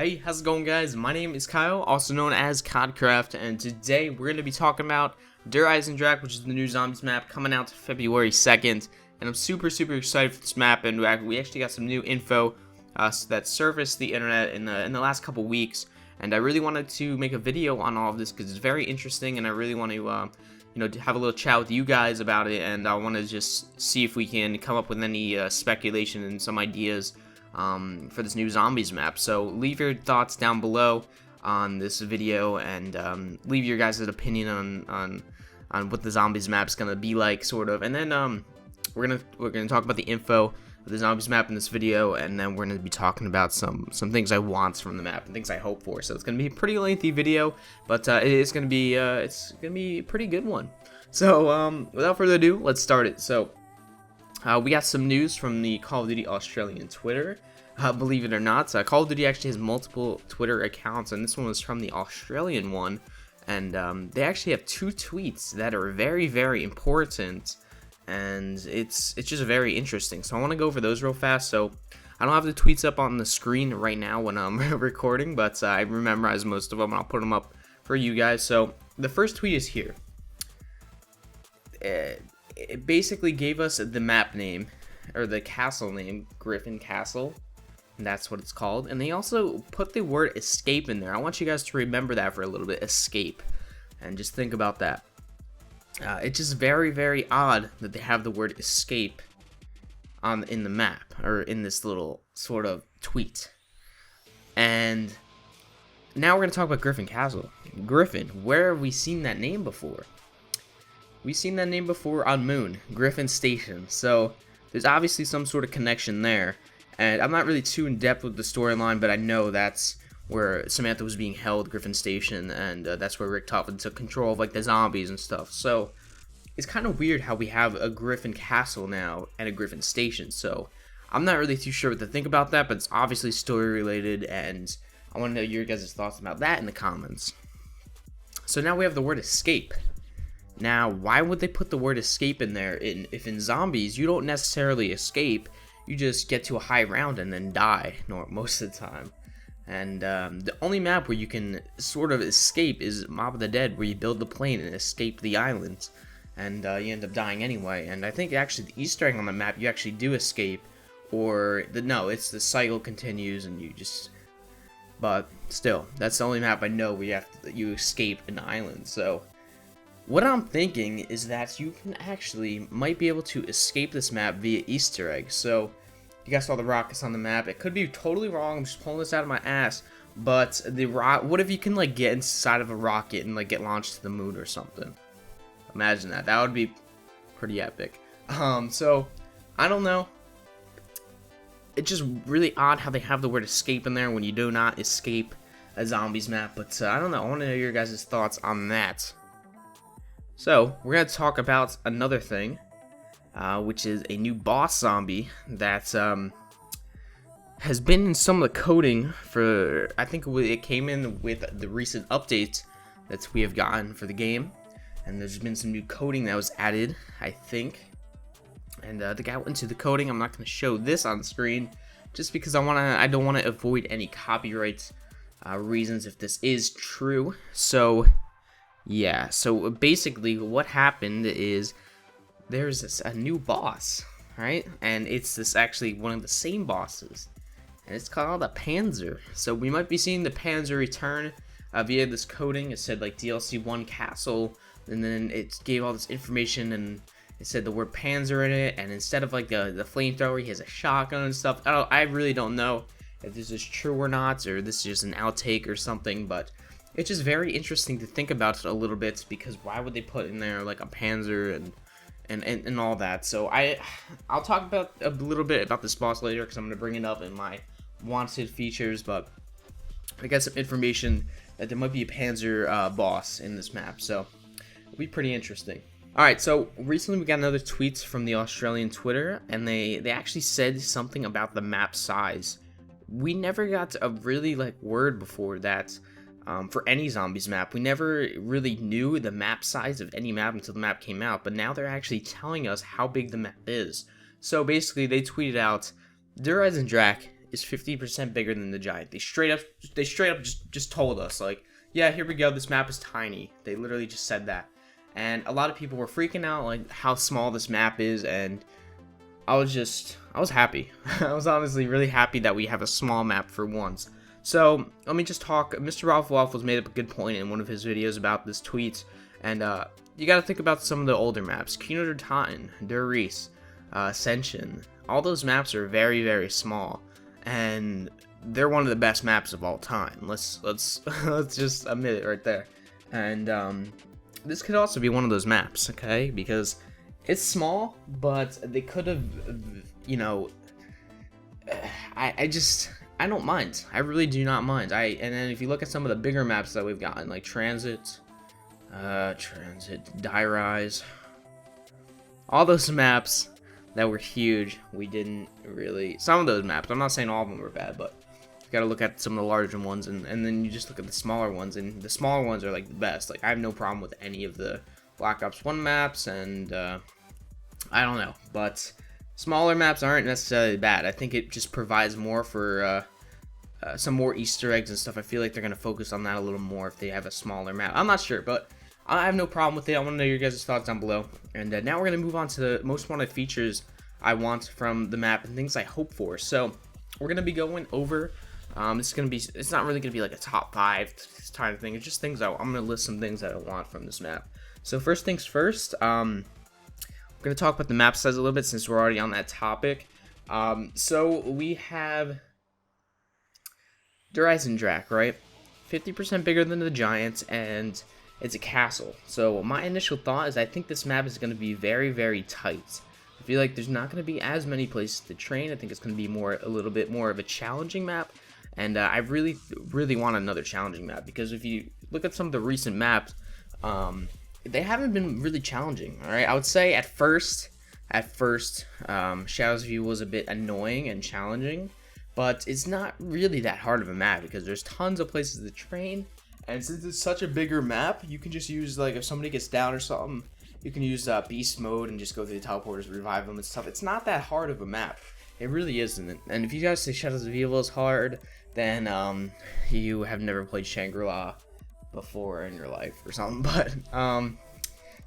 Hey, how's it going, guys? My name is Kyle, also known as Codcraft, and today we're going to be talking about Eisendrache, which is the new Zombies map coming out February 2nd, and I'm super excited for this map, and we actually got some new info that surfaced the internet in the last couple weeks, and I really wanted to make a video on all of this because it's very interesting, and I really want to to have a little chat with you guys about it, and I want to just see if we can come up with any speculation and some ideas for this new Zombies map. So leave your thoughts down below on this video, and leave your guys' opinion on what the Zombies map's gonna be like, sort of. And then we're gonna talk about the info of the Zombies map in this video, and then we're gonna be talking about some things I want from the map and things I hope for. So it's gonna be a pretty lengthy video, but it's gonna be a pretty good one. So without further ado, let's start it. So we got some news from the Call of Duty Australian Twitter. Believe it or not, Call of Duty actually has multiple Twitter accounts, and this one was from the Australian one. And they actually have two tweets that are very important, and it's just very interesting. So I want to go over those real fast. So I don't have the tweets up on the screen right now when I'm recording, but I memorized most of them, and I'll put them up for you guys. So the first tweet is here. It basically gave us the map name, or the castle name, Griffin Castle, and that's what it's called. And they also put the word escape in there. I want you guys to remember that for a little bit, escape, and just think about that. It's just very odd that they have the word escape in the map, or in this little sort of tweet. And now we're going to talk about Griffin Castle. Griffin, where have we seen that name before? We've seen that name before on Moon, Griffin Station, so there's obviously some sort of connection there. And I'm not really too in depth with the storyline, but I know that's where Samantha was being held, Griffin Station, and that's where Rick Toffin took control of like the zombies and stuff. So it's kind of weird how we have a Griffin Castle now and a Griffin Station. So I'm not really too sure what to think about that, but it's obviously story related, and I want to know your guys' thoughts about that in the comments. So now we have the word escape. Now, why would they put the word escape in there if in zombies you don't necessarily escape, you just get to a high ground and then die most of the time? And the only map where you can sort of escape is Mob of the Dead, where you build the plane and escape the island, and you end up dying anyway. And I think actually the Easter egg on the map, you actually do escape, or no, it's the cycle continues and you just. But still, that's the only map I know where you escape an island. So what I'm thinking is that you can actually might be able to escape this map via Easter egg. So you guys saw the rockets on the map. It could be totally wrong. I'm just pulling this out of my ass. But what if you can like get inside of a rocket and like get launched to the moon or something? Imagine that. That would be pretty epic. So I don't know. It's just really odd how they have the word escape in there when you do not escape a zombies map. But I don't know. I want to know your guys' thoughts on that. So, we're going to talk about another thing, which is a new boss zombie that has been in some of the coding for, I think it came in with the recent updates that we have gotten for the game, and there's been some new coding that was added, I think, and the guy went into the coding. I'm not going to show this on screen, just because I don't want to avoid any copyright reasons if this is true. So yeah, so basically what happened is there's a new boss, right? And it's this actually one of the same bosses, and it's called a PANZER. So we might be seeing the PANZER return via this coding. It said like DLC 1 Castle, and then it gave all this information, and it said the word PANZER in it, and instead of like the flamethrower, he has a shotgun and stuff. I really don't know if this is true or not, or this is just an outtake or something, but it's just very interesting to think about it a little bit, because why would they put in there like a PANZER and all that? So I'll talk about a little bit about this boss later, because I'm going to bring it up in my wanted features, but I got some information that there might be a PANZER boss in this map, so it'll be pretty interesting. Alright, so recently we got another tweet from the Australian Twitter, and they actually said something about the map size. We never got a really like word before that. For any zombies map, we never really knew the map size of any map until the map came out, but now they're actually telling us how big the map is. So basically they tweeted out, Eisendrache is 50% bigger than the giant. They straight up just told us, like, yeah, here we go, this map is tiny. They literally just said that. And a lot of people were freaking out, like, how small this map is, and I was happy. I was honestly really happy that we have a small map for once. So, let me just talk. Mr. Ralph Waffles made up a good point in one of his videos about this tweet, and you gotta think about some of the older maps. Kino der Toten, Der Reese, Ascension. All those maps are very, very small, and they're one of the best maps of all time. Let's just admit it right there. And this could also be one of those maps, okay? Because it's small, but they could have, you know, I don't mind. I really do not mind. And then if you look at some of the bigger maps that we've gotten, like Transit, Die Rise, all those maps that were huge, we didn't really. Some of those maps, I'm not saying all of them were bad, but you gotta look at some of the larger ones, and then you just look at the smaller ones, and the smaller ones are like the best. Like, I have no problem with any of the Black Ops 1 maps, and I don't know, but smaller maps aren't necessarily bad. I think it just provides more for some more Easter eggs and stuff. I feel like they're gonna focus on that a little more if they have a smaller map. I'm not sure, but I have no problem with it. I want to know your guys' thoughts down below. And now we're gonna move on to the most wanted features I want from the map and things I hope for. So we're gonna be going over. It's not really gonna be like a top 5 kind of thing. It's just things I'm gonna list some things that I want from this map. So first things first, we're gonna talk about the map size a little bit since we're already on that topic. So we have Der Eisendrache, right? 50% bigger than the giants, and it's a castle. So my initial thought is I think this map is gonna be very, very tight. I feel like there's not gonna be as many places to train. I think it's gonna be a little bit more of a challenging map. And I really, really want another challenging map, because if you look at some of the recent maps, they haven't been really challenging. All right, I would say at first, Shadow's View was a bit annoying and challenging, but it's not really that hard of a map because there's tons of places to train, and since it's such a bigger map, you can just use, like, if somebody gets down or something, you can use beast mode and just go through the teleporters, revive them and stuff. It's not that hard of a map. It really isn't. And if you guys say Shadows of Evil is hard, then you have never played Shangri-La before in your life or something. But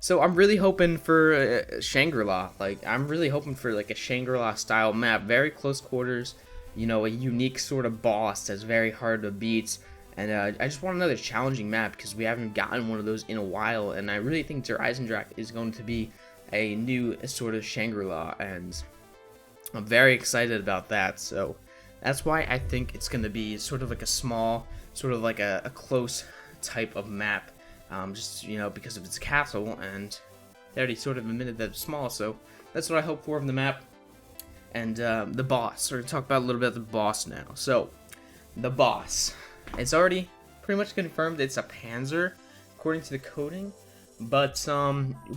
so I'm really hoping for Shangri-La. Like, I'm really hoping for like a Shangri-La style map, very close quarters. You know, a unique sort of boss that's very hard to beat. And I just want another challenging map because we haven't gotten one of those in a while. And I really think Der Eisendrache is going to be a new sort of Shangri-La, and I'm very excited about that. So that's why I think it's going to be sort of like a small, sort of like a close type of map. Just, you know, because of its castle, and they already sort of admitted that it's small. So that's what I hope for from the map. And the boss. We're going to talk about a little bit of the boss now. So the boss. It's already pretty much confirmed it's a Panzer, according to the coding, but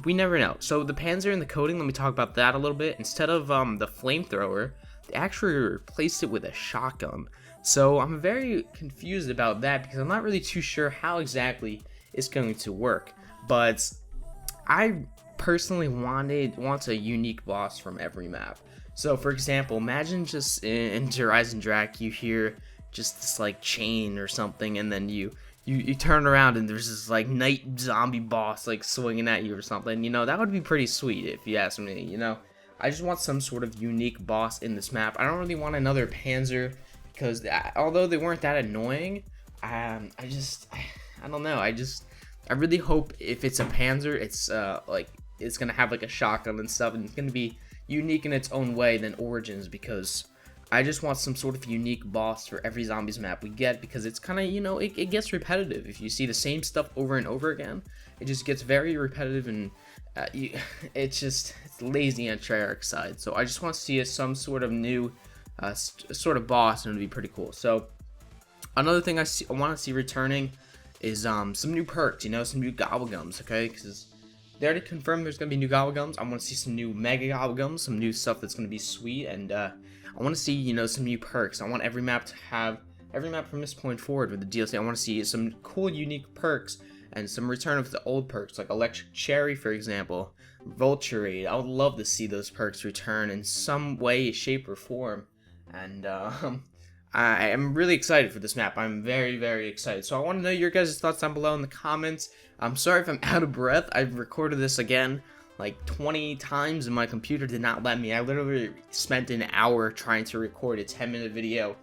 we never know. So the Panzer and the coding, let me talk about that a little bit. Instead of the flamethrower, they actually replaced it with a shotgun. So I'm very confused about that because I'm not really too sure how exactly it's going to work. But I personally want a unique boss from every map. So for example, imagine just in Der Eisendrache you hear just this like chain or something, and then you turn around and there's this like night zombie boss like swinging at you or something. You know, that would be pretty sweet if you ask me. You know, I just want some sort of unique boss in this map. I don't really want another Panzer because although they weren't that annoying, I don't know. I really hope if it's a Panzer, it's like it's gonna have like a shotgun and stuff, and it's gonna be unique in its own way than Origins, because I just want some sort of unique boss for every zombies map we get, because it's kind of, you know, it gets repetitive. If you see the same stuff over and over again, it just gets very repetitive, and it's lazy on Treyarch's side. So I just want to see some sort of new sort of boss, and it would be pretty cool. So another thing I want to see returning is some new perks, you know, some new gobblegums, okay? Because they already confirmed there's going to be new gobblegums. I want to see some new mega gobblegums, some new stuff that's going to be sweet, and I want to see, you know, some new perks. I want every map from this point forward with the DLC. I want to see some cool, unique perks and some return of the old perks, like Electric Cherry, for example, Vulturade. I would love to see those perks return in some way, shape, or form. And I am really excited for this map. I'm very, very excited. So I want to know your guys' thoughts down below in the comments. I'm sorry if I'm out of breath. I've recorded this again like 20 times and my computer did not let me. I literally spent an hour trying to record a 10-minute video,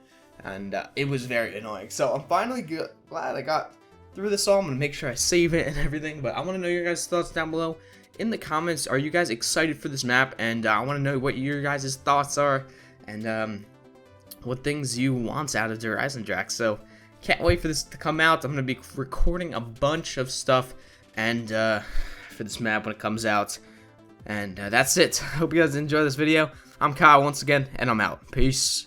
and it was very annoying. So I'm finally glad I got through this all. I'm going to make sure I save it and everything, but I want to know your guys' thoughts down below in the comments. Are you guys excited for this map? And I want to know what your guys' thoughts are, and what things you want out of your Eisendrache. So can't wait for this to come out. I'm going to be recording a bunch of stuff and for this map when it comes out. And that's it. Hope you guys enjoy this video. I'm Kyle once again, and I'm out. Peace.